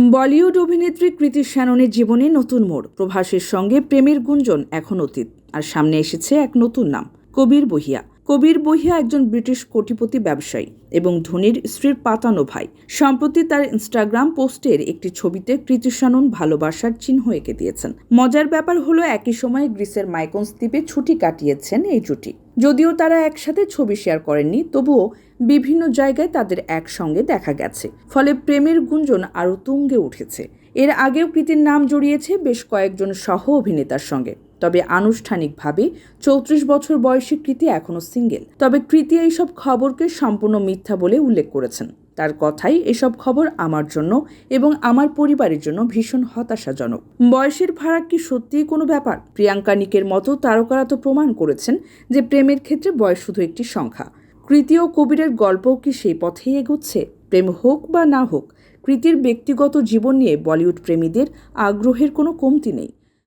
বলিউড অভিনেত্রী কৃতি শ্যাননের জীবনে নতুন মোড়। প্রভাসের সঙ্গে প্রেমের গুঞ্জন এখন অতীত, আর সামনে এসেছে এক নতুন নাম, কবির বহিয়া। কবির বহিয়া একজন ব্রিটিশ কোটিপতি ব্যবসায়ী এবং ধোনির স্ত্রীর পাতানো ভাই। সম্প্রতি তার ইনস্টাগ্রাম পোস্টের একটি ছবিতে কৃতি শ্যানন ভালোবাসার চিহ্ন এঁকে দিয়েছেন। মজার ব্যাপার হলো, একই সময়ে গ্রিসের মাইকোনস দ্বীপে ছুটি কাটিয়েছেন এই জুটি। যদিও তারা একসাথে ছবি শেয়ার করেননি, তবুও বিভিন্ন জায়গায় তাদের একসঙ্গে দেখা গেছে। ফলে প্রেমের গুঞ্জন আরও তুঙ্গে উঠেছে। এর আগেও কৃতির নাম জড়িয়েছে বেশ কয়েকজন সহ অভিনেতার সঙ্গে। তবে আনুষ্ঠানিকভাবে 34 বছর বয়সী কৃতি এখনও সিঙ্গেল। তবে কৃতি এইসব খবরকে সম্পূর্ণ মিথ্যা বলে উল্লেখ করেছেন। তার কথাই, এসব খবর আমার জন্য এবং আমার পরিবারের জন্য ভীষণ হতাশাজনক। বয়সের ফারাক কি সত্যিই কোনো ব্যাপার? প্রিয়াঙ্কা নিকের মতো তারকারা তো প্রমাণ করেছেন যে প্রেমের ক্ষেত্রে বয়স শুধু একটি সংখ্যা। কৃতি ও কবিরের গল্পও কি সেই পথেই এগোচ্ছে? প্রেম হোক বা না হোক, কৃতির ব্যক্তিগত জীবন নিয়ে বলিউড প্রেমীদের আগ্রহের কোনো কমতি নেই।